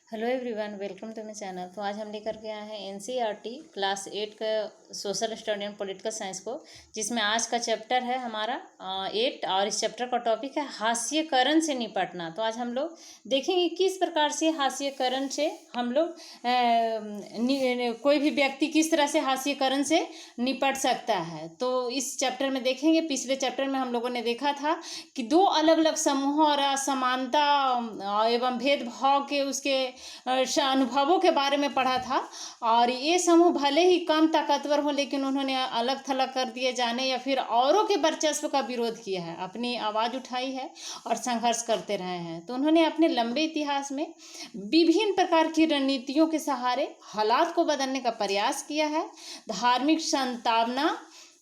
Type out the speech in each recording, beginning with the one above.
Hello everyone, welcome to my channel. तो आज हम लेकर के आए हैं एनसीईआरटी क्लास 8 का social study and political science को, जिसमें आज का चैप्टर है हमारा 8 और इस चैप्टर का टॉपिक है हास्यकरण से निपटना। तो आज हम लोग देखेंगे किस प्रकार से हास्यकरण से हम लोग कोई भी व्यक्ति किस तरह से हास्यकरण से निपट सकता है। तो इस चैप्टर में देखेंगे। पिछले चैप्टर में हम लोगों ने देखा था कि दो अलग अलग समूहों और असमानता एवं भेदभाव के उसके अनुभवों के बारे में पढ़ा था। और ये समूह भले ही कम ताकतवर हो, लेकिन उन्होंने अलग थलग कर दिए जाने या फिर औरों के वर्चस्व का विरोध किया है, अपनी आवाज़ उठाई है और संघर्ष करते रहे हैं। तो उन्होंने अपने लंबे इतिहास में विभिन्न प्रकार की रणनीतियों के सहारे हालात को बदलने का प्रयास किया है। धार्मिक संतावना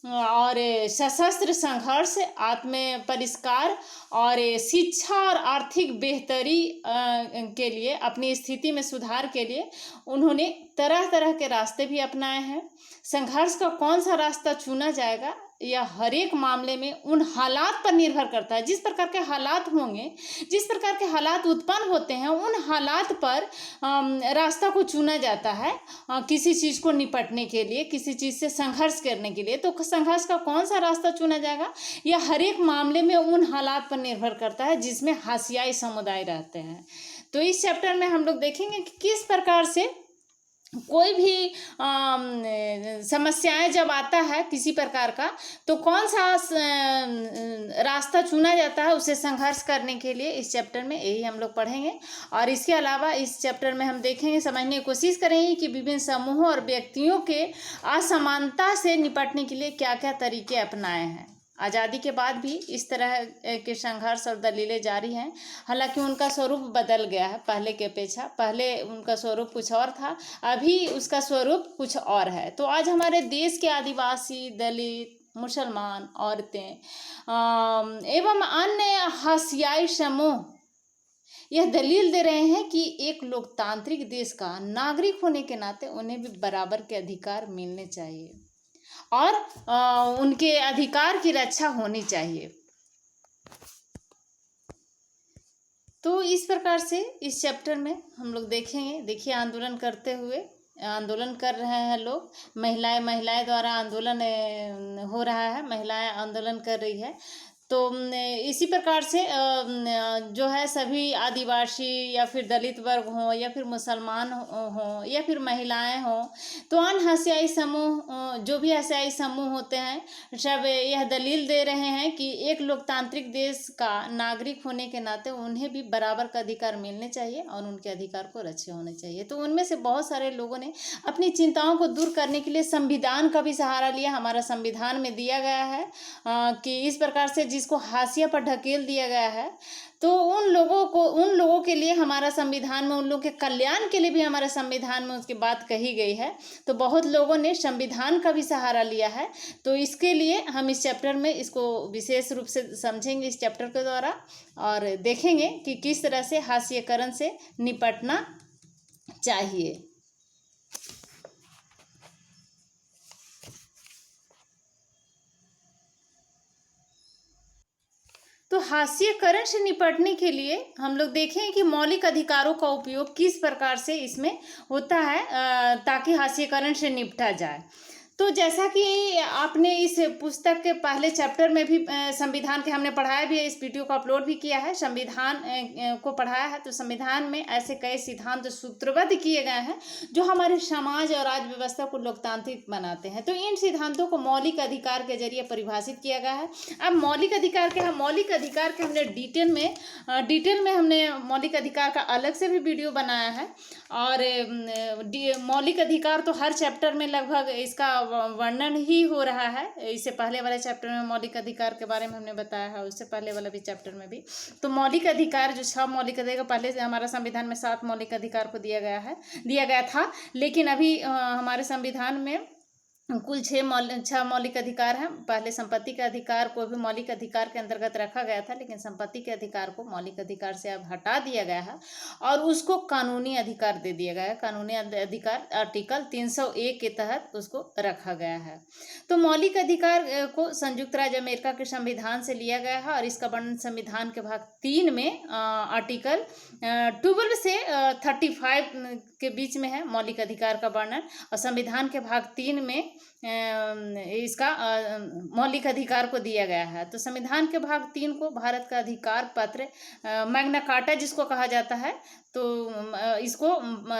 और सशस्त्र संघर्ष, आत्म परिष्कार और शिक्षा और आर्थिक बेहतरी के लिए, अपनी स्थिति में सुधार के लिए उन्होंने तरह तरह के रास्ते भी अपनाए हैं। संघर्ष का कौन सा रास्ता चुना जाएगा यह हर एक मामले में उन हालात पर निर्भर करता है। जिस प्रकार के हालात होंगे, जिस प्रकार के हालात उत्पन्न होते हैं, उन हालात पर रास्ता को चुना जाता है किसी चीज़ को निपटने के लिए, किसी चीज़ से संघर्ष करने के लिए। तो संघर्ष का कौन सा रास्ता चुना जाएगा यह हर एक मामले में उन हालात पर निर्भर करता है जिसमें हाशियाई समुदाय रहते हैं। तो इस चैप्टर में हम लोग देखेंगे कि किस प्रकार से कोई भी समस्याएं जब आता है किसी प्रकार का, तो कौन सा रास्ता चुना जाता है उसे संघर्ष करने के लिए। इस चैप्टर में यही हम लोग पढ़ेंगे। और इसके अलावा इस चैप्टर में हम देखेंगे, समझने की कोशिश करेंगे कि विभिन्न समूहों और व्यक्तियों के असमानता से निपटने के लिए क्या क्या तरीके अपनाए हैं। आज़ादी के बाद भी इस तरह के संघर्ष और दलीलें जारी हैं। हालांकि उनका स्वरूप बदल गया है पहले के अपेक्षा। पहले उनका स्वरूप कुछ और था, अभी उसका स्वरूप कुछ और है। तो आज हमारे देश के आदिवासी, दलित, मुसलमान, औरतें एवं अन्य हाशियाई समूह यह दलील दे रहे हैं कि एक लोकतांत्रिक देश का नागरिक होने के नाते उन्हें भी बराबर के अधिकार मिलने चाहिए और उनके अधिकार की रक्षा होनी चाहिए। तो इस प्रकार से इस चैप्टर में हम लोग देखेंगे। देखिए, आंदोलन करते हुए, आंदोलन कर रहे हैं लोग, महिलाएं द्वारा आंदोलन हो रहा है, महिलाएं आंदोलन कर रही है। तो इसी प्रकार से जो है सभी आदिवासी या फिर दलित वर्ग हों या फिर मुसलमान हों या फिर महिलाएं हों, तो अन्य हाशियाई समूह, जो भी हाशियाई समूह होते हैं, सब यह दलील दे रहे हैं कि एक लोकतांत्रिक देश का नागरिक होने के नाते उन्हें भी बराबर का अधिकार मिलने चाहिए और उनके अधिकार को रक्षे होने चाहिए। तो उनमें से बहुत सारे लोगों ने अपनी चिंताओं को दूर करने के लिए संविधान का भी सहारा लिया। हमारा संविधान में दिया गया है कि इस प्रकार से जिसको हाशिया पर ढकेल दिया गया है, तो उन लोगों के लिए हमारा संविधान में, उन लोगों के कल्याण के लिए भी हमारे संविधान में उसकी बात कही गई है। तो बहुत लोगों ने संविधान का भी सहारा लिया है। तो इसके लिए हम इस चैप्टर में इसको विशेष रूप से समझेंगे इस चैप्टर के द्वारा, और देखेंगे कि किस तरह से हास्यकरण से निपटना चाहिए। तो हास्यकरण से निपटने के लिए हम लोग देखें कि मौलिक अधिकारों का उपयोग किस प्रकार से इसमें होता है ताकि हास्यकरण से निपटा जाए। तो जैसा कि आपने इस पुस्तक के पहले चैप्टर में भी संविधान के हमने पढ़ाया भी है, इस वीडियो को अपलोड भी किया है, संविधान को पढ़ाया है। तो संविधान में ऐसे कई सिद्धांत सूत्रबद्ध किए गए हैं जो हमारे समाज और राज्य व्यवस्था को लोकतांत्रिक बनाते हैं। तो इन सिद्धांतों को मौलिक अधिकार के जरिए परिभाषित किया गया है। अब मौलिक अधिकार के हमने डिटेल में हमने मौलिक अधिकार का अलग से भी वीडियो बनाया है। और मौलिक अधिकार तो हर चैप्टर में लगभग इसका वर्णन ही हो रहा है। इससे पहले वाले चैप्टर में मौलिक अधिकार के बारे में हमने बताया है, उससे पहले वाला भी चैप्टर में भी। तो मौलिक अधिकार, जो 6 मौलिक अधिकार, पहले से हमारा संविधान में 7 मौलिक अधिकार को दिया गया था, लेकिन अभी हमारे संविधान में कुल छह मौलिक अधिकार हैं। पहले संपत्ति के अधिकार को भी मौलिक अधिकार के अंतर्गत रखा गया था, लेकिन संपत्ति के अधिकार को मौलिक अधिकार से अब हटा दिया गया है और उसको कानूनी अधिकार दे दिया गया है। कानूनी अधिकार आर्टिकल 301 के तहत उसको रखा गया है। तो मौलिक अधिकार को संयुक्त राज्य अमेरिका के संविधान से लिया गया है और इसका वर्णन संविधान के भाग 3 में आर्टिकल 12 से 35 के बीच में है मौलिक अधिकार का वर्णन। और संविधान के भाग 3 में इसका मौलिक अधिकार को दिया गया है। तो संविधान के भाग 3 को भारत का अधिकार पत्र मैग्ना कार्टा जिसको कहा जाता है, तो इसको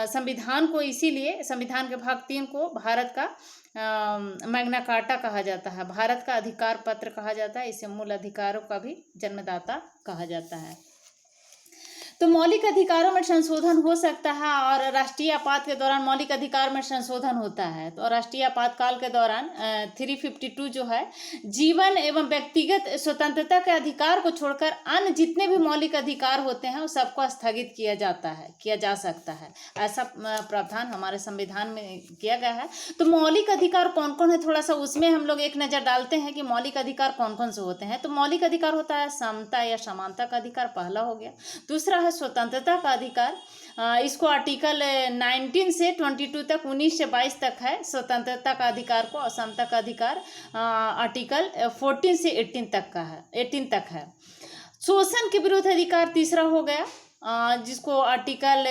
संविधान को इसीलिए संविधान के भाग 3 को भारत का मैग्ना कार्टा कहा जाता है, भारत का अधिकार पत्र कहा जाता है। इसे मूल अधिकारों का भी जन्मदाता कहा जाता है। तो मौलिक अधिकारों में संशोधन हो सकता है और राष्ट्रीय आपात के दौरान मौलिक अधिकार में संशोधन होता है। तो राष्ट्रीय आपातकाल के दौरान 352 जो है, जीवन एवं व्यक्तिगत स्वतंत्रता के अधिकार को छोड़कर अन्य जितने भी मौलिक अधिकार होते हैं वो सबको स्थगित किया जा सकता है। ऐसा प्रावधान हमारे संविधान में किया गया है। तो मौलिक अधिकार कौन कौन है, थोड़ा सा उसमें हम लोग एक नज़र डालते हैं कि मौलिक अधिकार कौन कौन से होते हैं। तो मौलिक अधिकार होता है समता या समानता का अधिकार, पहला हो गया। दूसरा है स्वतंत्रता का अधिकार, इसको आर्टिकल 19 से 22 तक, 19 से 22 तक है स्वतंत्रता का अधिकार को। और समता का अधिकार आर्टिकल 14 से 18 तक है। शोषण के विरुद्ध अधिकार तीसरा हो गया, जिसको आर्टिकल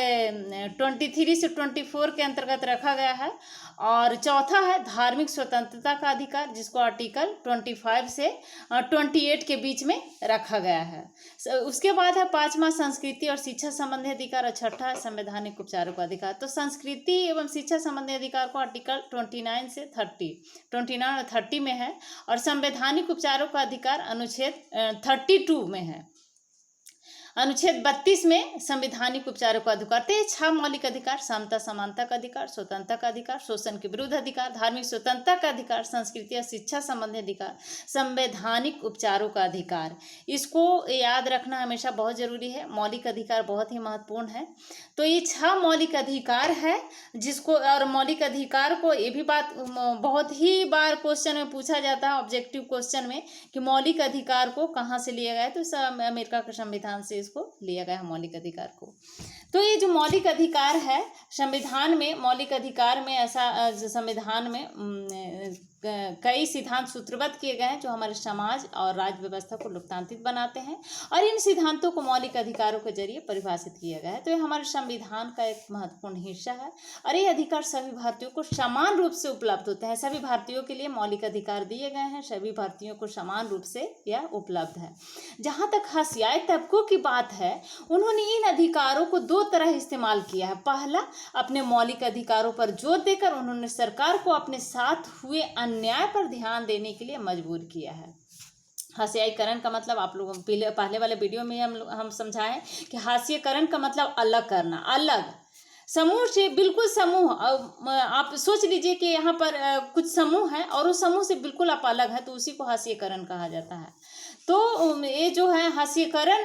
23 से 24 के अंतर्गत रखा गया है। और चौथा है धार्मिक स्वतंत्रता का अधिकार, जिसको आर्टिकल 25 से 28 के बीच में रखा गया है। उसके बाद है पांचवा संस्कृति और शिक्षा संबंधी अधिकार और छठा है संवैधानिक उपचारों का अधिकार। तो संस्कृति एवं शिक्षा संबंधी अधिकार को आर्टिकल 29 से 29 और 30 में है और संवैधानिक उपचारों का अधिकार अनुच्छेद 32 में है। अनुच्छेद 32 में संवैधानिक उपचारों का अधिकार। तो ये 6 मौलिक अधिकार, समता समानता का अधिकार, स्वतंत्रता का अधिकार, शोषण के विरुद्ध अधिकार, धार्मिक स्वतंत्रता का अधिकार, संस्कृति और शिक्षा संबंधी अधिकार, संवैधानिक उपचारों का अधिकार, इसको याद रखना हमेशा बहुत जरूरी है। मौलिक अधिकार बहुत ही महत्वपूर्ण है। तो ये 6 मौलिक अधिकार है जिसको, और मौलिक अधिकार को ये भी बात बहुत ही बार क्वेश्चन में पूछा जाता है, ऑब्जेक्टिव क्वेश्चन में, कि मौलिक अधिकार को कहाँ से लिया गया है। तो अमेरिका के संविधान से इसको लिया गया है मौलिक अधिकार को। तो ये जो मौलिक अधिकार है संविधान में, मौलिक अधिकार में ऐसा संविधान में कई सिद्धांत सूत्रबद्ध किए गए हैं जो हमारे समाज और राज्य व्यवस्था को लोकतांत्रिक बनाते हैं और इन सिद्धांतों को मौलिक अधिकारों के जरिए परिभाषित किया गया है। तो ये हमारे संविधान का एक महत्वपूर्ण हिस्सा है और ये अधिकार सभी भारतीयों को समान रूप से उपलब्ध होते हैं। सभी भारतीयों के लिए मौलिक अधिकार दिए गए हैं, सभी भारतीयों को समान रूप से यह उपलब्ध है। जहाँ तक हसियाई तबकों की बात है, उन्होंने इन अधिकारों को 2 तरह इस्तेमाल किया है। पहला, अपने मौलिक अधिकारों पर जोर देकर उन्होंने सरकार को अपने साथ हुए अन्याय पर ध्यान देने के लिए मजबूर किया है। हाशियाईकरण का मतलब आप लोगों को पहले वाले वीडियो में हम समझाएं कि हाशियाईकरण का मतलब अलग करना, अलग समूह से बिल्कुल समूह। आप सोच लीजिए कि यहाँ पर कुछ समूह है और उस समूह से बिल्कुल आप अलग है, तो उसी को हाशियाईकरण कहा जाता है। तो ये जो है हाशियाईकरण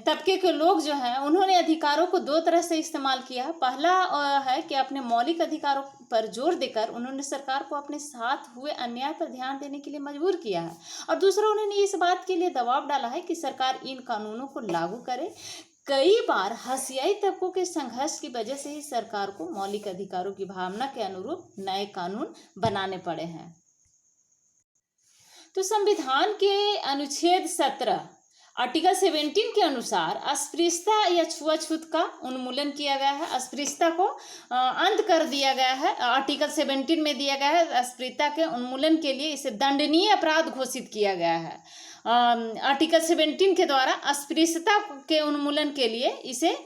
तबके के लोग जो हैं उन्होंने अधिकारों को 2 तरह से इस्तेमाल किया है। पहला है कि अपने मौलिक अधिकारों पर जोर देकर उन्होंने सरकार को अपने साथ हुए अन्याय पर ध्यान देने के लिए मजबूर किया है, और दूसरा, उन्होंने इस बात के लिए दबाव डाला है कि सरकार इन कानूनों को लागू करे। कई बार हसियाई तबकों के संघर्ष की वजह से ही सरकार को मौलिक अधिकारों की भावना के अनुरूप नए कानून बनाने पड़े हैं। तो संविधान के अनुच्छेद 17 आर्टिकल 17 के अनुसार अस्पृश्यता या छुआछूत का उन्मूलन किया गया है। अस्पृश्यता को अंत कर दिया गया है। आर्टिकल 17 में दिया गया है अस्पृश्यता के उन्मूलन के लिए इसे दंडनीय अपराध घोषित किया गया है। आर्टिकल 17 के द्वारा अस्पृश्यता के उन्मूलन के लिए इसे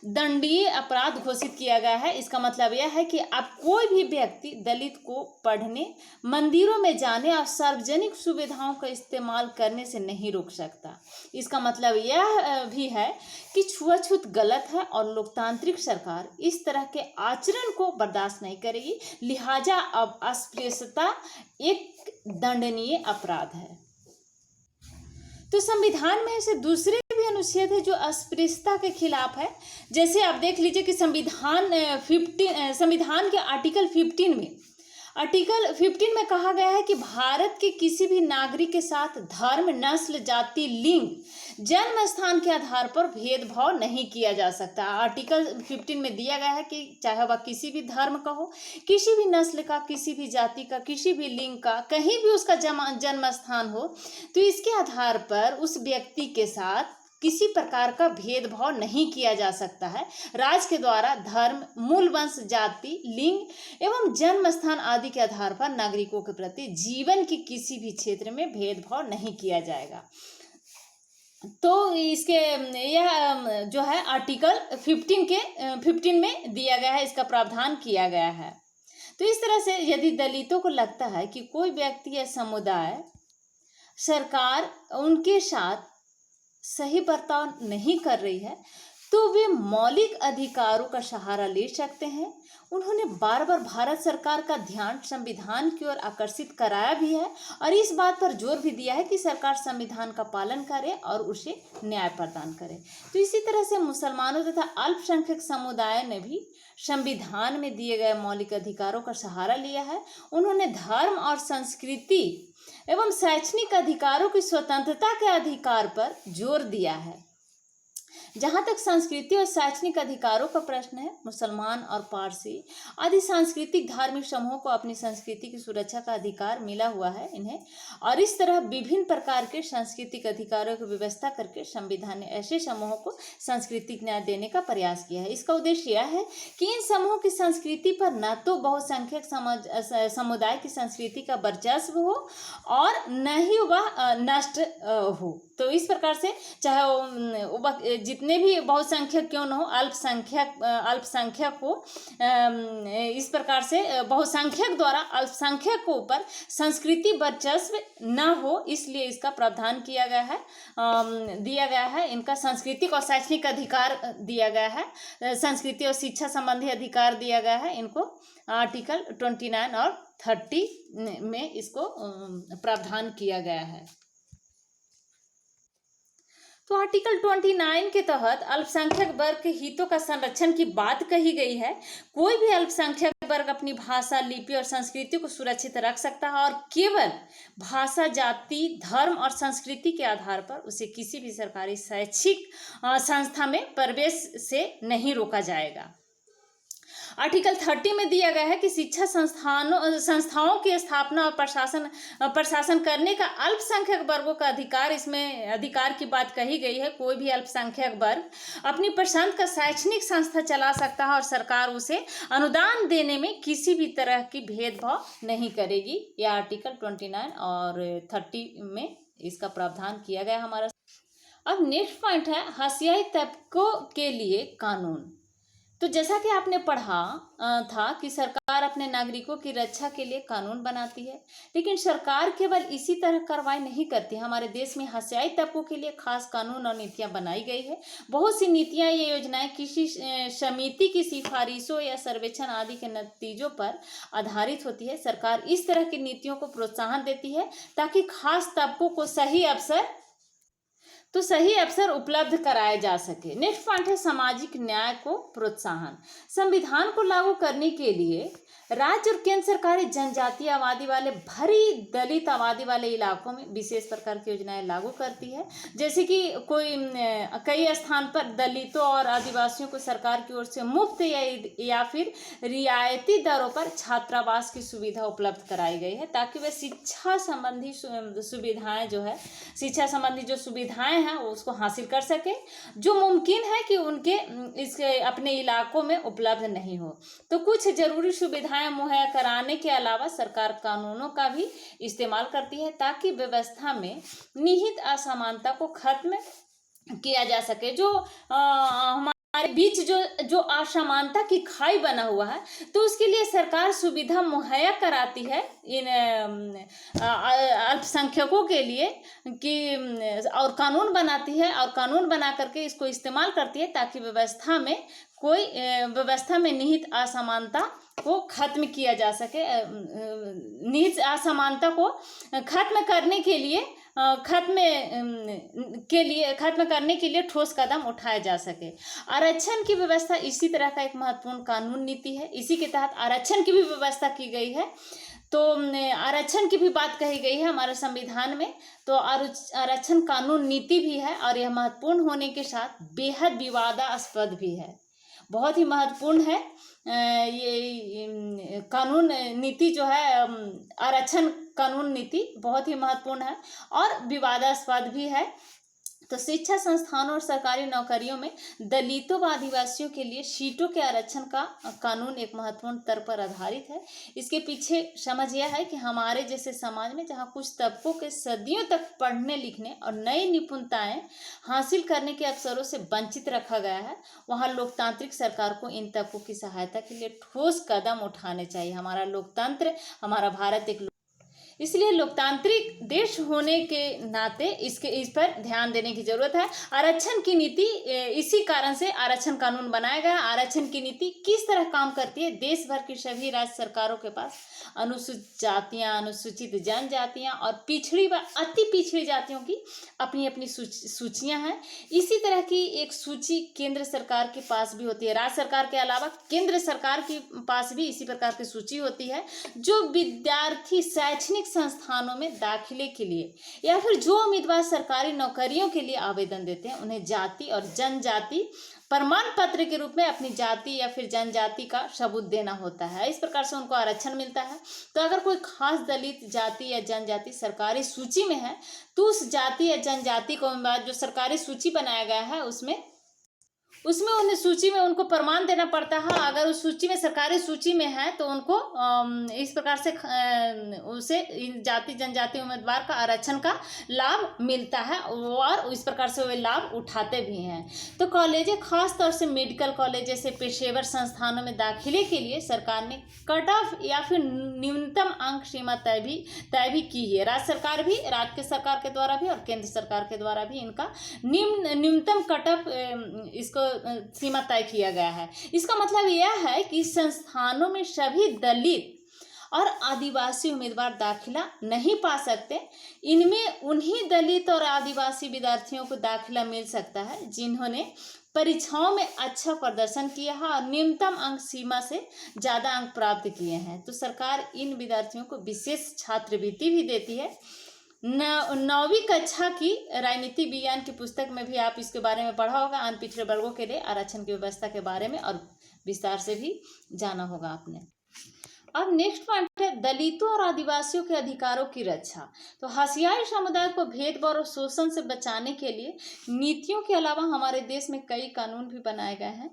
दंडनीय अपराध घोषित किया गया है। इसका मतलब यह है कि अब कोई भी व्यक्ति दलित को पढ़ने, मंदिरों में जाने और सार्वजनिक सुविधाओं का इस्तेमाल करने से नहीं रोक सकता। इसका मतलब यह भी है कि छुआछूत गलत है और लोकतांत्रिक सरकार इस तरह के आचरण को बर्दाश्त नहीं करेगी। लिहाजा अब अस्पृश्यता एक दंडनीय अपराध है। तो संविधान में ऐसे दूसरे भी अनुच्छेद है जो अस्पृश्यता के खिलाफ है। जैसे आप देख लीजिए कि संविधान के आर्टिकल 15 में आर्टिकल 15 में कहा गया है कि भारत के किसी भी नागरिक के साथ धर्म, नस्ल, जाति, लिंग, जन्म स्थान के आधार पर भेदभाव नहीं किया जा सकता। आर्टिकल 15 में दिया गया है कि चाहे वह किसी भी धर्म का हो, किसी भी नस्ल का, किसी भी जाति का, किसी भी लिंग का, कहीं भी उसका जन्म स्थान हो, तो इसके आधार पर उस व्यक्ति के साथ किसी प्रकार का भेदभाव नहीं किया जा सकता है। राज्य के द्वारा धर्म, मूल वंश, जाति, लिंग एवं जन्म स्थान आदि के आधार पर नागरिकों के प्रति जीवन के किसी भी क्षेत्र में भेदभाव नहीं किया जाएगा। तो इसके यह जो है आर्टिकल 15 में दिया गया है, इसका प्रावधान किया गया है। तो इस तरह से यदि दलितों को लगता है कि कोई व्यक्ति या समुदाय, सरकार उनके साथ सही बर्ताव नहीं कर रही है, तो वे मौलिक अधिकारों का सहारा ले सकते हैं। उन्होंने बार बार भारत सरकार का ध्यान संविधान की ओर आकर्षित कराया भी है और इस बात पर जोर भी दिया है कि सरकार संविधान का पालन करे और उसे न्याय प्रदान करे। तो इसी तरह से मुसलमानों तथा अल्पसंख्यक समुदाय ने भी संविधान में दिए गए मौलिक अधिकारों का सहारा लिया है। उन्होंने धर्म और संस्कृति एवं शैक्षणिक अधिकारों की स्वतंत्रता के अधिकार पर जोर दिया है। जहाँ तक संस्कृति और शैक्षणिक अधिकारों का प्रश्न है, मुसलमान और पारसी आदि सांस्कृतिक धार्मिक समूहों को अपनी संस्कृति की सुरक्षा का अधिकार मिला हुआ है इन्हें, और इस तरह विभिन्न प्रकार के सांस्कृतिक अधिकारों की व्यवस्था करके संविधान ने ऐसे समूहों को सांस्कृतिक न्याय देने का प्रयास किया है। इसका उद्देश्य यह है कि इन समूहों की संस्कृति पर न तो बहुसंख्यक समुदाय की संस्कृति का वर्चस्व हो और न ही वह नष्ट हो। तो इस प्रकार से चाहे जितने भी बहुसंख्यक क्यों न हो, अल्पसंख्यक हो, इस प्रकार से बहुसंख्यक द्वारा अल्पसंख्यक को ऊपर संस्कृति वर्चस्व न हो, इसलिए इसका प्रावधान किया गया है, दिया गया है। इनका सांस्कृतिक और शैक्षणिक अधिकार दिया गया है, संस्कृति और शिक्षा संबंधी अधिकार दिया गया है। इनको आर्टिकल 29 और 30 में इसको प्रावधान किया गया है। तो आर्टिकल 29 के तहत अल्पसंख्यक वर्ग के हितों का संरक्षण की बात कही गई है। कोई भी अल्पसंख्यक वर्ग अपनी भाषा, लिपि और संस्कृति को सुरक्षित रख सकता है और केवल भाषा, जाति, धर्म और संस्कृति के आधार पर उसे किसी भी सरकारी शैक्षिक संस्था में प्रवेश से नहीं रोका जाएगा। आर्टिकल 30 में दिया गया है कि शिक्षा संस्थाओं की स्थापना और प्रशासन करने का अल्पसंख्यक वर्गों का अधिकार, इसमें अधिकार की बात कही गई है। कोई भी अल्पसंख्यक वर्ग अपनी पसंद का शैक्षणिक संस्था चला सकता है और सरकार उसे अनुदान देने में किसी भी तरह की भेदभाव नहीं करेगी। यह आर्टिकल 29 और 30 में इसका प्रावधान किया गया हमारा। अब नेक्स्ट पॉइंट है हाशियाई तबकों के लिए कानून। तो जैसा कि आपने पढ़ा था कि सरकार अपने नागरिकों की रक्षा के लिए कानून बनाती है, लेकिन सरकार केवल इसी तरह कार्रवाई नहीं करती। हमारे देश में हाशियाई तबकों के लिए खास कानून और नीतियां बनाई गई है। बहुत सी नीतियां या योजनाएं किसी समिति की सिफारिशों या सर्वेक्षण आदि के नतीजों पर आधारित होती है। सरकार इस तरह की नीतियों को प्रोत्साहन देती है ताकि खास तबकों को सही अवसर उपलब्ध कराए जा सके। नेक्स्ट पॉइंट है सामाजिक न्याय को प्रोत्साहन। संविधान को लागू करने के लिए राज्य और केंद्र सरकारें जनजातीय आबादी वाले, भरी दलित आबादी वाले इलाकों में विशेष प्रकार की योजनाएं लागू करती है। जैसे कि कई स्थान पर दलितों और आदिवासियों को सरकार की ओर से मुफ्त या फिर रियायती दरों पर छात्रावास की सुविधा उपलब्ध कराई गई है, ताकि वे शिक्षा संबंधी जो सुविधाएं हैं उसको हासिल कर सके, जो मुमकिन है कि उनके इसके अपने इलाकों में उपलब्ध नहीं हो। तो कुछ जरूरी सुविधाएं मुहैया कराने के अलावा सरकार कानूनों का भी इस्तेमाल करती है ताकि व्यवस्था में निहित असमानता को खत्म किया जा सके। जो हमारे बीच जो असमानता की खाई बना हुआ है, तो उसके लिए सरकार सुविधा मुहैया कराती है इन अल्पसंख्यकों के लिए कि और कानून बनाती है और कानून बना करके इसको इस्तेमाल करती है ताकि व्यवस्था में निहित असमानता को खत्म किया जा सके, निहित असमानता को खत्म करने के लिए ठोस कदम उठाया जा सके। आरक्षण की व्यवस्था इसी तरह का एक महत्वपूर्ण कानून नीति है। इसी के तहत आरक्षण की भी व्यवस्था की गई है। तो आरक्षण की भी बात कही गई है हमारे संविधान में। तो आरक्षण कानून नीति भी है और यह महत्वपूर्ण होने के साथ बेहद विवादास्पद भी है। बहुत ही महत्वपूर्ण है ये कानून नीति जो है, आरक्षण कानून नीति बहुत ही महत्वपूर्ण है और विवादास्पद भी है। तो शिक्षा संस्थानों और सरकारी नौकरियों में दलितों व आदिवासियों के लिए सीटों के आरक्षण का कानून एक महत्वपूर्ण स्तर पर आधारित है। इसके पीछे समझ यह है कि हमारे जैसे समाज में जहां कुछ तबकों के सदियों तक पढ़ने लिखने और नई निपुणताएं हासिल करने के अवसरों से वंचित रखा गया है, वहां लोकतांत्रिक सरकार को इन तबकों की सहायता के लिए ठोस कदम उठाने चाहिए। हमारा लोकतंत्र, हमारा भारत एक इसलिए लोकतांत्रिक देश होने के नाते इस पर ध्यान देने की जरूरत है। आरक्षण की नीति, इसी कारण से आरक्षण कानून बनाया गया। आरक्षण की नीति किस तरह काम करती है? देश भर की सभी राज्य सरकारों के पास अनुसूचित जातियां, अनुसूचित जनजातियां और पिछड़ी व अति पिछड़ी जातियों की अपनी अपनी सूचियां हैं। इसी तरह की एक सूची केंद्र सरकार के पास भी होती है। राज्य सरकार के अलावा केंद्र सरकार के पास भी इसी प्रकार की सूची होती है, जो विद्यार्थी शैक्षणिक संस्थानों में दाखिले के लिए या फिर जो उम्मीदवार सरकारी नौकरियों के लिए आवेदन देते हैं, उन्हें जाति और जनजाति प्रमाण पत्र के रूप में अपनी जाति या फिर जनजाति का सबूत देना होता है। इस प्रकार से उनको आरक्षण मिलता है। तो अगर कोई खास दलित जाति या जनजाति सरकारी सूची में है, तो उस जाति या जनजाति को जो सरकारी सूची बनाया गया है उसमें उन्हें सूची में उनको प्रमाण देना पड़ता है। अगर उस सूची में, सरकारी सूची में है, तो उनको इस प्रकार से उसे जाति जनजाति उम्मीदवार का आरक्षण का लाभ मिलता है और इस प्रकार से वे लाभ उठाते भी हैं। तो कॉलेजें, खास तौर से मेडिकल कॉलेज जैसे पेशेवर संस्थानों में दाखिले के लिए सरकार ने कट ऑफ या फिर न्यूनतम अंक सीमा तय भी की है। राज्य सरकार के द्वारा भी और केंद्र सरकार के द्वारा भी इनका न्यूनतम कट ऑफ इसको सीमा तय किया गया है। इसका मतलब यह है कि संस्थानों में सभी दलित और आदिवासी उम्मीदवार दाखिला नहीं पा सकते। इनमें उन्हीं दलित और आदिवासी विद्यार्थियों को दाखिला मिल सकता है जिन्होंने परीक्षाओं में अच्छा प्रदर्शन किया है और न्यूनतम अंक सीमा से ज़्यादा अंक प्राप्त किए हैं। तो सरकार इन विद्यार्थियों को विशेष छात्रवृत्ति भी देती है। 9वीं कक्षा की राजनीति विज्ञान की पुस्तक में भी आप इसके बारे में पढ़ा होगा। अनपिछड़े वर्गों के लिए आरक्षण की व्यवस्था के बारे में और विस्तार से भी जाना होगा आपने। अब नेक्स्ट पॉइंट है दलितों और आदिवासियों के अधिकारों की रक्षा। तो हसियाई समुदाय को भेदभाव और शोषण से बचाने के लिए नीतियों के अलावा हमारे देश में कई कानून भी बनाए गए हैं।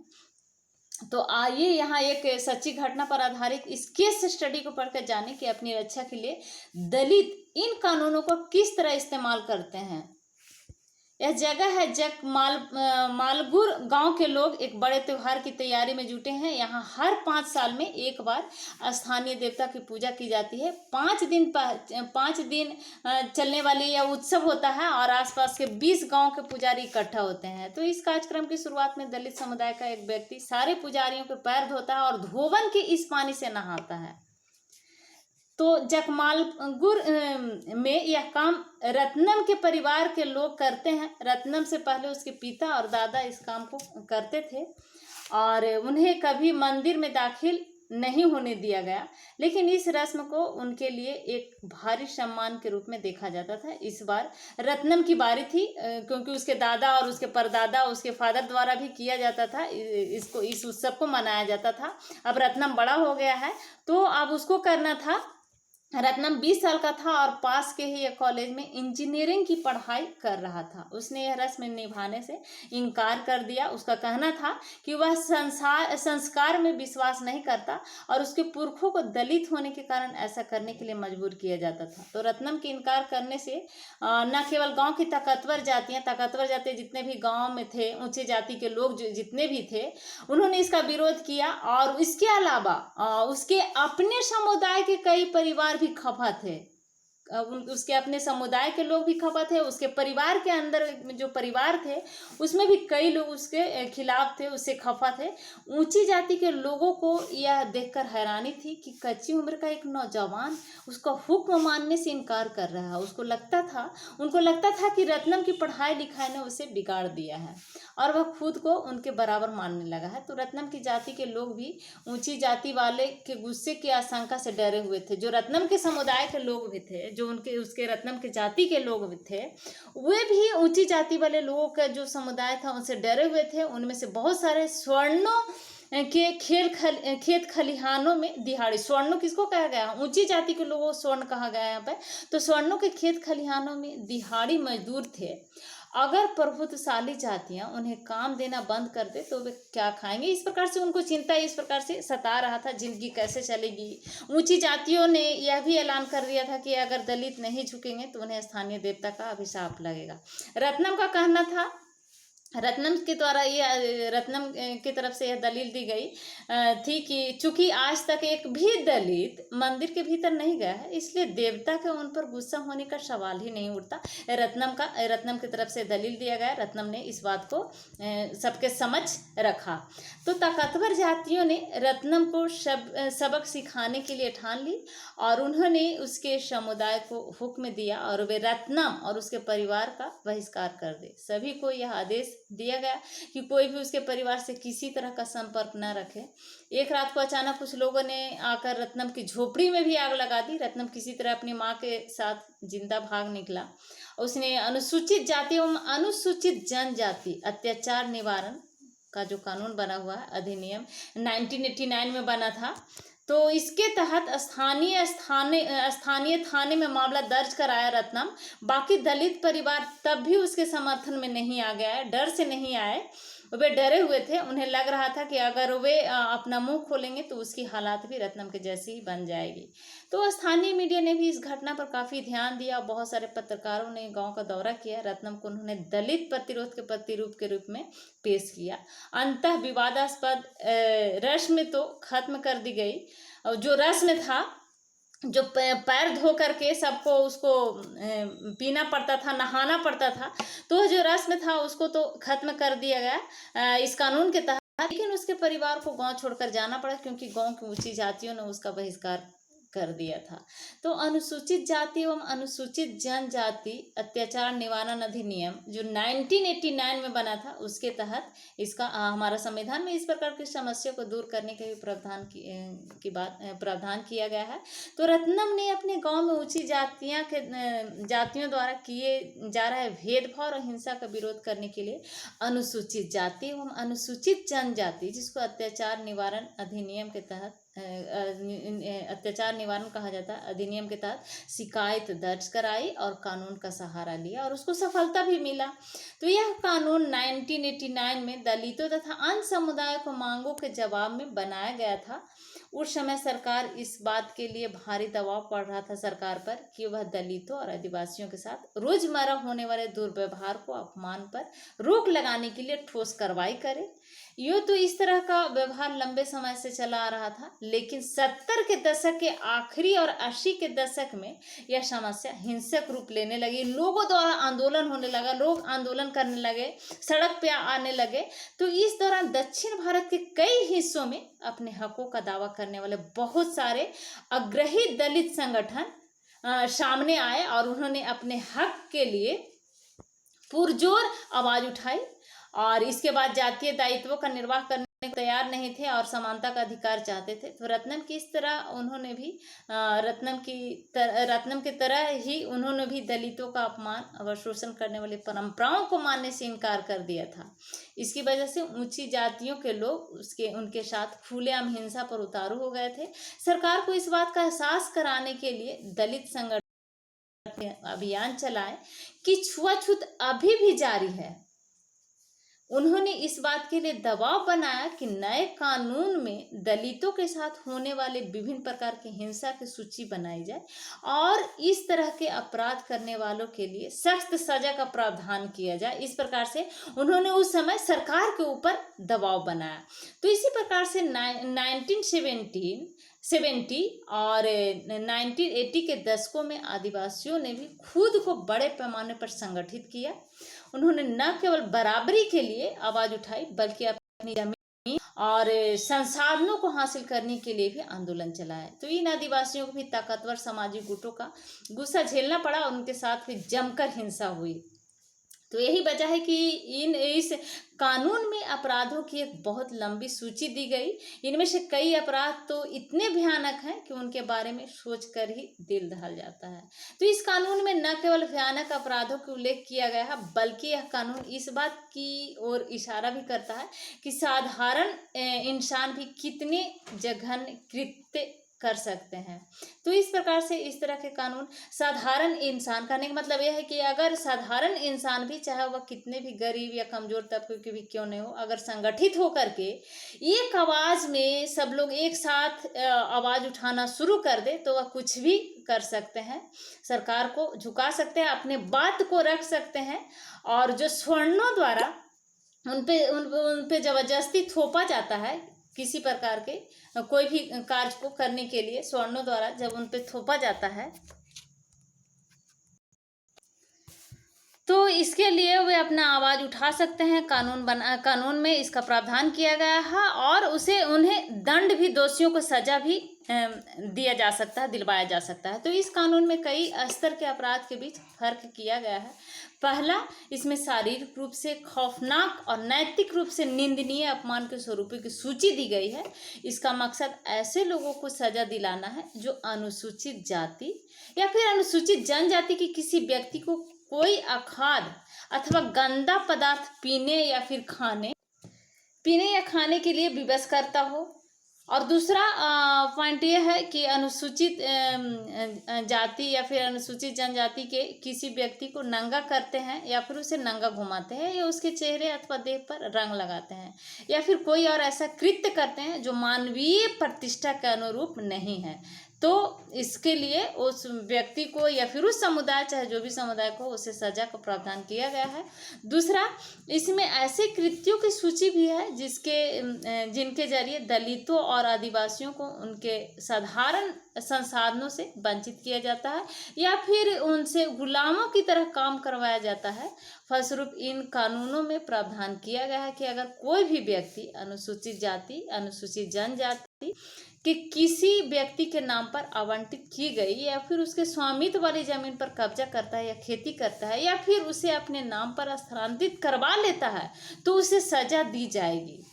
तो आइए यहाँ एक सच्ची घटना पर आधारित इस केस स्टडी को पढ़कर जाने कि अपनी रक्षा के लिए दलित इन कानूनों को किस तरह इस्तेमाल करते हैं। यह जगह है मालगुर गांव के लोग एक बड़े त्योहार की तैयारी में जुटे हैं। यहाँ हर 5 साल में एक बार स्थानीय देवता की पूजा की जाती है। 5 दिन चलने वाली यह उत्सव होता है और आसपास के 20 गांव के पुजारी इकट्ठा होते हैं। तो इस कार्यक्रम की शुरुआत में दलित समुदाय का एक व्यक्ति सारे पुजारियों के पैर धोता है और धोवन के इस पानी से नहाता है। तो जकमालगुर में यह काम रत्नम के परिवार के लोग करते हैं। रत्नम से पहले उसके पिता और दादा इस काम को करते थे और उन्हें कभी मंदिर में दाखिल नहीं होने दिया गया, लेकिन इस रस्म को उनके लिए एक भारी सम्मान के रूप में देखा जाता था। इस बार रत्नम की बारी थी, क्योंकि उसके दादा और उसके परदादा, उसके फादर द्वारा भी किया जाता था। इस उत्सव को मनाया जाता था। अब रत्नम बड़ा हो गया है तो अब उसको करना था। रत्नम 20 साल का था और पास के ही एक कॉलेज में इंजीनियरिंग की पढ़ाई कर रहा था। उसने यह रस्म निभाने से इनकार कर दिया। उसका कहना था कि वह संस्कार में विश्वास नहीं करता और उसके पुरखों को दलित होने के कारण ऐसा करने के लिए मजबूर किया जाता था। तो रत्नम के इनकार करने से न केवल गांव की ताकतवर जातियां जितने भी गांव में थे, ऊंचे जाति के लोग जितने भी थे, उन्होंने इसका विरोध किया और इसके अलावा उसके अपने समुदाय के कई परिवार भी खफा थे। उसके अपने समुदाय के लोग भी खफा थे, उसके परिवार के अंदर जो परिवार थे उसमें भी कई लोग उसके खिलाफ थे, उससे खफा थे। ऊंची जाति के लोगों को यह देखकर हैरानी थी कि कच्ची उम्र का एक नौजवान उसका हुक्म मानने से इनकार कर रहा है। उनको लगता था कि रत्नम की पढ़ाई लिखाई ने उसे बिगाड़ दिया है और वह खुद को उनके बराबर मानने लगा है। तो रत्नम की जाति के लोग भी ऊंची जाति वाले के गुस्से की आशंका से डरे हुए थे। जो रत्नम के समुदाय के लोग भी थे, जो उसके रत्नम के जाति के लोग भी थे, वे भी ऊंची जाति वाले लोगों का जो समुदाय था उनसे डरे हुए थे। उनमें से बहुत सारे स्वर्णों के खेत खलिहानों में दिहाड़ी, स्वर्णों किसको कहा गया, ऊंची जाति के लोगों को स्वर्ण कहा गया यहाँ पे। तो स्वर्णों के खेत खलिहानों में दिहाड़ी मजदूर थे। अगर प्रभुत्वशाली जातियां उन्हें काम देना बंद कर दे तो वे क्या खाएंगे, इस प्रकार से उनको चिंता इस प्रकार से सता रहा था, जिंदगी कैसे चलेगी। ऊंची जातियों ने यह भी ऐलान कर दिया था कि अगर दलित नहीं झुकेंगे तो उन्हें स्थानीय देवता का अभिशाप लगेगा। रत्नम का कहना था, रत्नम के द्वारा ये रत्नम की तरफ से यह दलील दी गई थी कि चूंकि आज तक एक भी दलित मंदिर के भीतर नहीं गया है, इसलिए देवता के उन पर गुस्सा होने का सवाल ही नहीं उठता। रत्नम की तरफ से दलील दिया गया। रत्नम ने इस बात को सबके समझ रखा। तो ताकतवर जातियों ने रत्नम को सबक सिखाने के लिए ठान ली और उन्होंने उसके समुदाय को हुक्म दिया और वे रत्नम और उसके परिवार का बहिष्कार कर दे। सभी को यह आदेश दिया गया कि कोई भी उसके परिवार से किसी तरह का संपर्क न रखे। एक रात को अचानक कुछ लोगों ने आकर रत्नम की झोपड़ी में भी आग लगा दी। रत्नम किसी तरह अपनी माँ के साथ जिंदा भाग निकला। उसने अनुसूचित जाति एवं अनुसूचित जनजाति अत्याचार निवारण का जो कानून बना हुआ है, अधिनियम 1989 में बना था, तो इसके तहत स्थानीय थाने में मामला दर्ज कराया रत्नम। बाकी दलित परिवार तब भी उसके समर्थन में नहीं आ गया है, डर से नहीं आए। वे डरे हुए थे। उन्हें लग रहा था कि अगर वे अपना मुंह खोलेंगे तो उसकी हालात भी रत्नम के जैसी ही बन जाएगी। तो स्थानीय मीडिया ने भी इस घटना पर काफ़ी ध्यान दिया। बहुत सारे पत्रकारों ने गांव का दौरा किया। रत्नम को उन्होंने दलित प्रतिरोध के प्रतिरूप के रूप में पेश किया। अंततः विवादास्पद रस्म तो खत्म कर दी गई। और जो रस्म था, जो पैर धो करके सबको उसको पीना पड़ता था, नहाना पड़ता था, तो जो रस्म था उसको तो खत्म कर दिया गया इस कानून के तहत। लेकिन उसके परिवार को गांव छोड़कर जाना पड़ा क्योंकि गांव की ऊंची जातियों ने उसका बहिष्कार कर दिया था। तो अनुसूचित जाति एवं अनुसूचित जनजाति अत्याचार निवारण अधिनियम जो 1989 में बना था, उसके तहत इसका हमारा संविधान में इस प्रकार की समस्या को दूर करने के भी प्रावधान किया गया है। तो रत्नम ने अपने गांव में ऊंची जातियों द्वारा किए जा रहे भेदभाव और हिंसा का विरोध करने के लिए अनुसूचित जाति एवं अनुसूचित जनजाति, जिसको अत्याचार निवारण अधिनियम के तहत अत्याचार निवारण कहा जाता है, अधिनियम के तहत शिकायत दर्ज कराई और कानून का सहारा लिया और उसको सफलता भी मिला। तो यह कानून 1989 में दलितों तथा अन्य समुदायों को मांगों के जवाब में बनाया गया था। उस समय सरकार इस बात के लिए भारी दबाव पड़ रहा था सरकार पर कि वह दलितों और आदिवासियों के साथ रोजमर्रा होने वाले दुर्व्यवहार को, अपमान पर रोक लगाने के लिए ठोस कार्रवाई करे। यूँ तो इस तरह का व्यवहार लंबे समय से चला आ रहा था, लेकिन 70 के दशक के आखिरी और 80 के दशक में यह समस्या हिंसक रूप लेने लगी। लोगों द्वारा आंदोलन होने लगा, लोग आंदोलन करने लगे, सड़क पे आने लगे। तो इस दौरान दक्षिण भारत के कई हिस्सों में अपने हकों का दावा करने वाले बहुत सारे अग्रही दलित संगठन सामने आए और उन्होंने अपने हक के लिए पुरजोर आवाज उठाई और इसके बाद जातीय दायित्वों का निर्वाह करने को तैयार नहीं थे और समानता का अधिकार चाहते थे। तो रत्नम की इस तरह उन्होंने भी रत्नम की तरह ही उन्होंने भी दलितों का अपमान और शोषण करने वाली परंपराओं को मानने से इनकार कर दिया था। इसकी वजह से ऊंची जातियों के लोग उनके साथ खुलेआम हिंसा पर उतारू हो गए थे। सरकार को इस बात का एहसास कराने के लिए दलित संगठन अभियान चलाए कि छुआछूत अभी भी जारी है। उन्होंने इस बात के लिए दबाव बनाया कि नए कानून में दलितों के साथ होने वाले विभिन्न प्रकार की हिंसा की सूची बनाई जाए और इस तरह के अपराध करने वालों के लिए सख्त सजा का प्रावधान किया जाए। इस प्रकार से उन्होंने उस समय सरकार के ऊपर दबाव बनाया। तो इसी प्रकार से 1917 70 और 1980 के दशकों में आदिवासियों ने भी खुद को बड़े पैमाने पर संगठित किया। उन्होंने न केवल बराबरी के लिए आवाज उठाई बल्कि अपनी जमीन और संसाधनों को हासिल करने के लिए भी आंदोलन चलाया। तो इन आदिवासियों को भी ताकतवर सामाजिक गुटों का गुस्सा झेलना पड़ा और उनके साथ भी जमकर हिंसा हुई। तो यही वजह है कि इस कानून में अपराधों की एक बहुत लंबी सूची दी गई। इनमें से कई अपराध तो इतने भयानक हैं कि उनके बारे में सोचकर ही दिल दहल जाता है। तो इस कानून में न केवल भयानक अपराधों का उल्लेख किया गया है बल्कि यह कानून इस बात की ओर इशारा भी करता है कि साधारण इंसान भी कितने जघन्य कृत्य कर सकते हैं। तो इस प्रकार से इस तरह के कानून साधारण इंसान, कहने का मतलब यह है कि अगर साधारण इंसान भी, चाहे वह कितने भी गरीब या कमजोर तबके के भी क्यों नहीं हो, अगर संगठित होकर के एक आवाज में सब लोग एक साथ आवाज उठाना शुरू कर दे तो वह कुछ भी कर सकते हैं, सरकार को झुका सकते हैं, अपने बात को रख सकते हैं। और जो स्वर्णों द्वारा उन पे जबरदस्ती थोपा जाता है किसी प्रकार के कोई भी कार्य को करने के लिए, स्वर्णों द्वारा जब उन पे थोपा जाता है तो इसके लिए वे अपना आवाज उठा सकते हैं। कानून में इसका प्रावधान किया गया है और उन्हें दंड भी, दोषियों को सजा भी दिया जा सकता है, दिलवाया जा सकता है। तो इस कानून में कई स्तर के अपराध के बीच फर्क किया गया है। पहला, इसमें शारीरिक रूप से खौफनाक और नैतिक रूप से निंदनीय अपमान के स्वरूपों की सूची दी गई है। इसका मकसद ऐसे लोगों को सजा दिलाना है जो अनुसूचित जाति या फिर अनुसूचित जनजाति के किसी व्यक्ति को कोई अखाद्य अथवा गंदा पदार्थ पीने या खाने के लिए विवश करता हो। और दूसरा पॉइंट यह है कि अनुसूचित जाति या फिर अनुसूचित जनजाति के किसी व्यक्ति को नंगा करते हैं या फिर उसे नंगा घुमाते हैं या उसके चेहरे अथवा देह पर रंग लगाते हैं या फिर कोई और ऐसा कृत्य करते हैं जो मानवीय प्रतिष्ठा के अनुरूप नहीं है। तो इसके लिए उस व्यक्ति को या फिर उस समुदाय, चाहे जो भी समुदाय को, उसे सजा का प्रावधान किया गया है। दूसरा, इसमें ऐसे कृत्यों की सूची भी है जिनके जरिए दलितों और आदिवासियों को उनके साधारण संसाधनों से वंचित किया जाता है या फिर उनसे गुलामों की तरह काम करवाया जाता है। फलस्वरूप इन कानूनों में प्रावधान किया गया है कि अगर कोई भी व्यक्ति अनुसूचित जाति, अनुसूचित जनजाति कि किसी व्यक्ति के नाम पर आवंटित की गई या फिर उसके स्वामित्व वाली जमीन पर कब्जा करता है या खेती करता है या फिर उसे अपने नाम पर स्थानांतरित करवा लेता है तो उसे सजा दी जाएगी।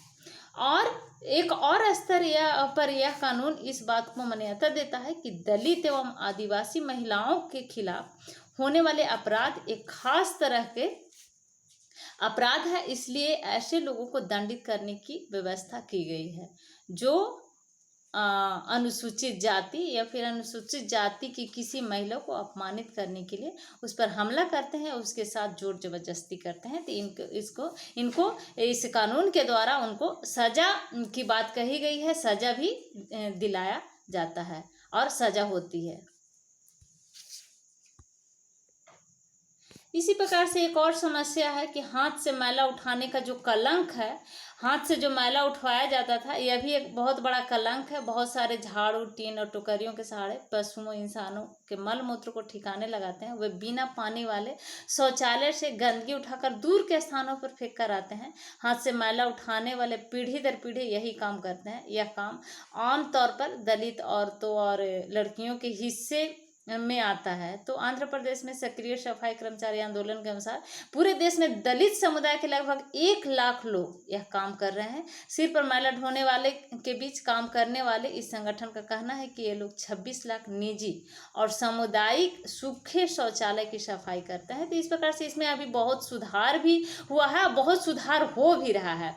और एक और स्तर पर यह कानून इस बात को मान्यता देता है कि दलित एवं आदिवासी महिलाओं के खिलाफ होने वाले अपराध एक खास तरह के अपराध है, इसलिए ऐसे लोगों को दंडित करने की व्यवस्था की गई है जो अनुसूचित जाति या फिर अनुसूचित जाति की किसी महिला को अपमानित करने के लिए उस पर हमला करते हैं, उसके साथ जोर जबरदस्ती करते हैं। तो इनको इस कानून के द्वारा उनको सजा की बात कही गई है, सजा भी दिलाया जाता है और सजा होती है। इसी प्रकार से एक और समस्या है कि हाथ से मैला उठाने का जो कलंक है, हाथ से जो मैला उठवाया जाता था, यह भी एक बहुत बड़ा कलंक है। बहुत सारे झाड़ू, टीन और टोकरियों के सहारे पशुओं, इंसानों के मल मूत्र को ठिकाने लगाते हैं। वे बिना पानी वाले शौचालय से गंदगी उठाकर दूर के स्थानों पर फेंक कर आते हैं। हाथ से मैला उठाने वाले पीढ़ी दर पीढ़ी यही काम करते हैं। यह काम आमतौर पर दलित औरतों और लड़कियों के हिस्से में आता है। तो आंध्र प्रदेश में सक्रिय सफाई कर्मचारी आंदोलन के अनुसार पूरे देश में दलित समुदाय के लगभग 1 लाख लोग यह काम कर रहे हैं। सिर पर मैला ढोने वाले के बीच काम करने वाले इस संगठन का कहना है कि ये लोग 26 लाख निजी और सामुदायिक सूखे शौचालय की सफाई करते हैं। तो इस प्रकार से इसमें अभी बहुत सुधार भी हुआ है, बहुत सुधार हो भी रहा है।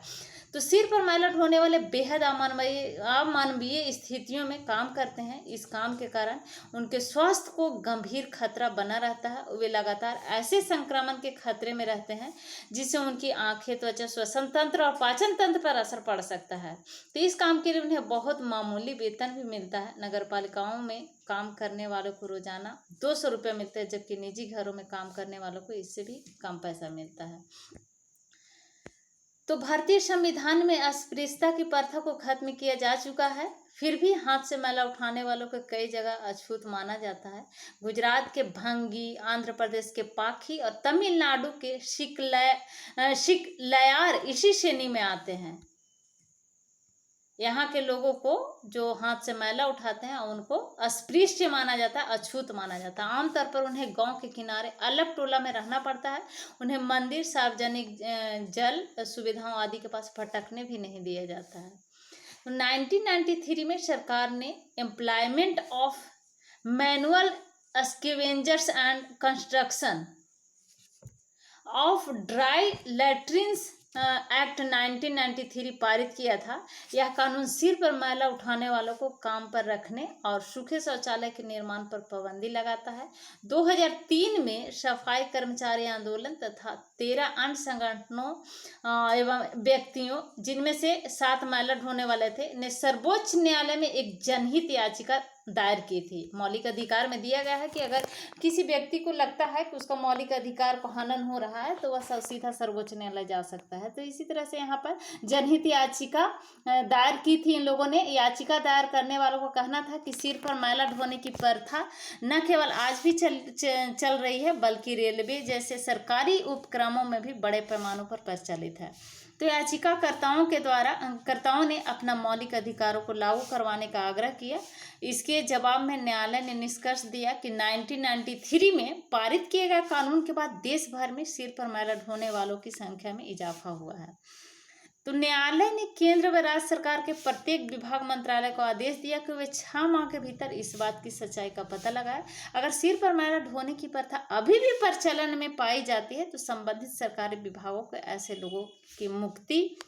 तो सिर पर मैला ढोने वाले बेहद अमानवीय स्थितियों में काम करते हैं। इस काम के कारण उनके स्वास्थ्य को गंभीर खतरा बना रहता है। वे लगातार ऐसे संक्रमण के खतरे में रहते हैं जिससे उनकी आंखें, त्वचा, श्वसन तंत्र और पाचन तंत्र पर असर पड़ सकता है। तो इस काम के लिए उन्हें बहुत मामूली वेतन भी मिलता है। नगर पालिकाओं में काम करने वालों को रोजाना 200 रुपये मिलते हैं, जबकि निजी घरों में काम करने वालों को इससे भी कम पैसा मिलता है। तो भारतीय संविधान में अस्पृश्यता की प्रथा को खत्म किया जा चुका है, फिर भी हाथ से मैला उठाने वालों को कई जगह अछूत माना जाता है। गुजरात के भंगी, आंध्र प्रदेश के पाखी और तमिलनाडु के शिकलयार इसी श्रेणी में आते हैं। यहाँ के लोगों को जो हाथ से मैला उठाते हैं उनको अस्पृश्य माना जाता है, अछूत माना जाता है। आमतौर पर उन्हें गांव के किनारे अलग टोला में रहना पड़ता है। उन्हें मंदिर, सार्वजनिक जल सुविधाओं आदि के पास भटकने भी नहीं दिया जाता है। तो 1993 में सरकार ने employment of manual scavengers and construction of dry latrines act 1993 पारित किया था। यह कानून सिर पर मैला उठाने वालों को काम पर रखने और सूखे शौचालय के निर्माण पर पाबंदी लगाता है। 2003 में सफाई कर्मचारी आंदोलन तथा 13 अन्य संगठनों एवं व्यक्तियों, जिनमें से 7 मैला ढोने वाले थे, ने सर्वोच्च न्यायालय में एक जनहित याचिका दायर की थी। मौलिक अधिकार में दिया गया है कि अगर किसी व्यक्ति को लगता है कि उसका मौलिक अधिकार का हनन हो रहा है तो वह सीधा सर्वोच्च न्यायालय जा सकता है। तो इसी तरह से यहाँ पर जनहित याचिका दायर की थी इन लोगों ने। याचिका दायर करने वालों को कहना था कि सिर पर मैला ढोने की प्रथा न केवल आज भी चल रही है, बल्कि रेलवे जैसे सरकारी उपक्रमों में भी बड़े पैमानों पर प्रचलित है। तो याचिकाकर्ताओं ने अपना मौलिक अधिकारों को लागू करवाने का आग्रह किया। इसके जवाब में न्यायालय ने निष्कर्ष दिया कि 1993 में पारित किए गए कानून के बाद देश भर में सिर पर मैला ढोने वालों की संख्या में इजाफा हुआ है। तो न्यायालय ने केंद्र व राज्य सरकार के प्रत्येक विभाग मंत्रालय को आदेश दिया कि वे 6 माह के भीतर इस बात की सच्चाई का पता लगाए। अगर सिर पर मैला ढोने की प्रथा अभी भी प्रचलन में पाई जाती है तो संबंधित सरकारी विभागों को ऐसे लोगों की मुक्ति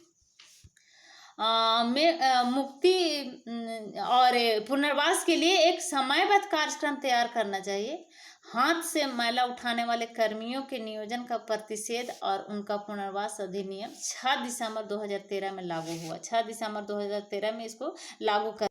और पुनर्वास के लिए एक समयबद्ध कार्यक्रम तैयार करना चाहिए। हाथ से मैला उठाने वाले कर्मियों के नियोजन का प्रतिषेध और उनका पुनर्वास अधिनियम 6 दिसंबर 2013 में लागू हुआ। 6 दिसंबर 2013 में इसको लागू कर।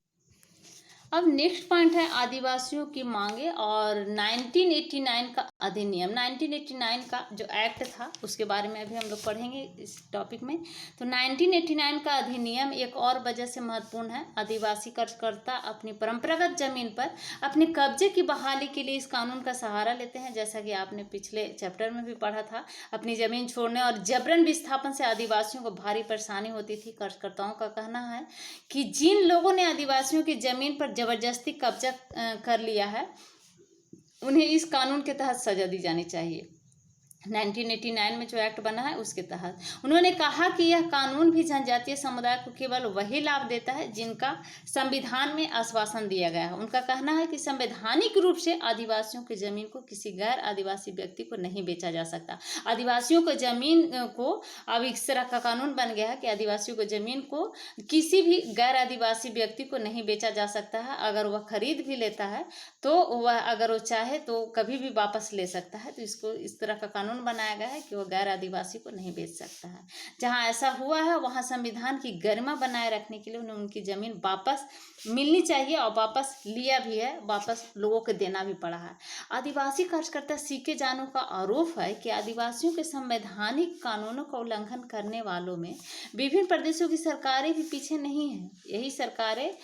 अब नेक्स्ट पॉइंट है आदिवासियों की मांगे और 1989 का अधिनियम। 1989 का जो एक्ट था उसके बारे में अभी हम लोग पढ़ेंगे इस टॉपिक में। तो 1989 का अधिनियम एक और वजह से महत्वपूर्ण है। आदिवासी कार्यकर्ता अपनी परंपरागत जमीन पर अपने कब्जे की बहाली के लिए इस कानून का सहारा लेते हैं। जैसा कि आपने पिछले चैप्टर में भी पढ़ा था, अपनी जमीन छोड़ने और जबरन विस्थापन से आदिवासियों को भारी परेशानी होती थी। कार्यकर्ताओं का कहना है कि जिन लोगों ने आदिवासियों की जमीन पर जबरदस्ती कब्जा कर लिया है उन्हें इस कानून के तहत सजा दी जानी चाहिए। 1989 में जो एक्ट बना है उसके तहत उन्होंने कहा कि यह कानून भी जनजातीय समुदाय को केवल वही लाभ देता है जिनका संविधान में आश्वासन दिया गया है। उनका कहना है कि संवैधानिक रूप से आदिवासियों की जमीन को किसी गैर आदिवासी व्यक्ति को नहीं बेचा जा सकता। आदिवासियों को जमीन को अब इस तरह का कानून बन गया है कि आदिवासियों को जमीन को किसी भी गैर आदिवासी व्यक्ति को नहीं बेचा जा सकता है। अगर वह खरीद भी लेता है तो वह अगर वो चाहे तो कभी भी वापस ले सकता है। तो इसको इस तरह का कानून बनाया गया है कि वो गैर आदिवासी को नहीं बेच सकता है। जहां ऐसा हुआ है वहां संविधान की गरिमा बनाए रखने के लिए उन्हें उनकी जमीन वापस मिलनी चाहिए और वापस लिया भी है, वापस लोगों को देना भी पड़ा है। आदिवासी कार्यकर्ता सीके जानू का आरोप है कि आदिवासियों के संवैधानिक कानूनों का उल्लंघन करने वालों में विभिन्न प्रदेशों की सरकारें भी पीछे नहीं हैं। यही सरकारें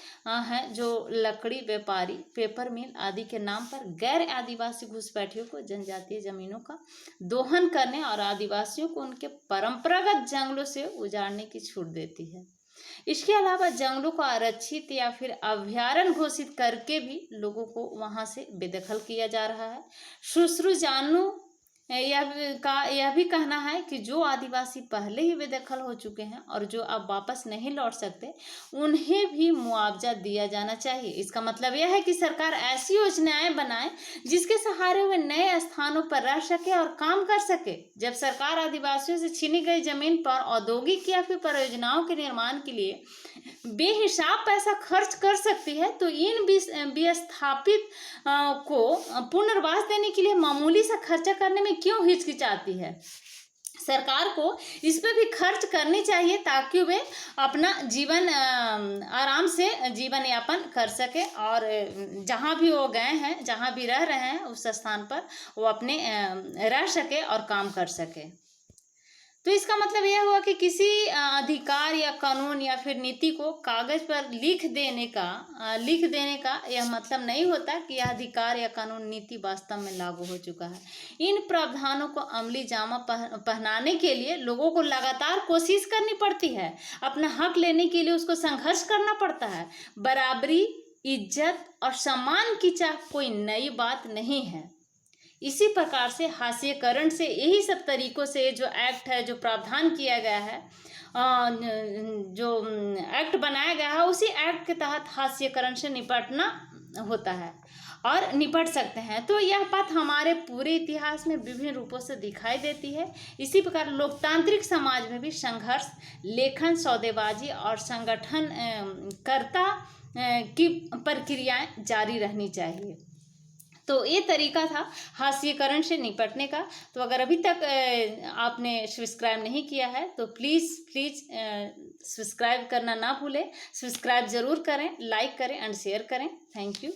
हैं जो लकड़ी व्यापारी, पेपर मिल आदि के नाम पर गैर आदिवासी घुसपैठियों को जनजातीय जमीनों का दोहन करने और आदिवासियों को उनके परंपरागत जंगलों से उजाड़ने की छूट देती है। इसके अलावा जंगलों को आरक्षित या फिर अभयारण्य घोषित करके भी लोगों को वहां से बेदखल किया जा रहा है। सुश्री जानू यह भी कहना है कि जो आदिवासी पहले ही बेदखल हो चुके हैं और जो अब वापस नहीं लौट सकते उन्हें भी मुआवजा दिया जाना चाहिए। इसका मतलब यह है कि सरकार ऐसी योजनाएं बनाए जिसके सहारे वे नए स्थानों पर रह सके और काम कर सके। जब सरकार आदिवासियों से छीनी गई जमीन पर औद्योगिक या फिर परियोजनाओं के निर्माण के लिए बेहिसाब पैसा खर्च कर सकती है तो इन विस्थापित को पुनर्वास देने के लिए मामूली सा खर्चा करने में क्यों हिचकिचाती है। सरकार को इस पे भी खर्च करनी चाहिए ताकि वे अपना जीवन आराम से जीवन यापन कर सके और जहाँ भी वो गए हैं, जहाँ भी रह रहे हैं उस स्थान पर वो अपने रह सके और काम कर सके। तो इसका मतलब यह हुआ कि किसी अधिकार या कानून या फिर नीति को कागज पर लिख देने का यह मतलब नहीं होता कि यह अधिकार या कानून नीति वास्तव में लागू हो चुका है। इन प्रावधानों को अमली जामा पहनाने के लिए लोगों को लगातार कोशिश करनी पड़ती है, अपना हक लेने के लिए उसको संघर्ष करना पड़ता है। बराबरी, इज्जत और सम्मान की चाह कोई नई बात नहीं है। इसी प्रकार से हास्यकरण से यही सब तरीकों से जो एक्ट है, जो प्रावधान किया गया है, जो एक्ट बनाया गया है, उसी एक्ट के तहत हास्यकरण से निपटना होता है और निपट सकते हैं। तो यह बात हमारे पूरे इतिहास में विभिन्न रूपों से दिखाई देती है। इसी प्रकार लोकतांत्रिक समाज में भी संघर्ष, लेखन, सौदेबाजी और संगठन कर्ता की प्रक्रियाएं जारी रहनी चाहिए। तो ये तरीका था हास्यकरण से निपटने का। तो अगर अभी तक आपने सब्सक्राइब नहीं किया है तो प्लीज़ सब्सक्राइब करना ना भूलें। सब्सक्राइब ज़रूर करें, लाइक करें एंड शेयर करें। Thank you.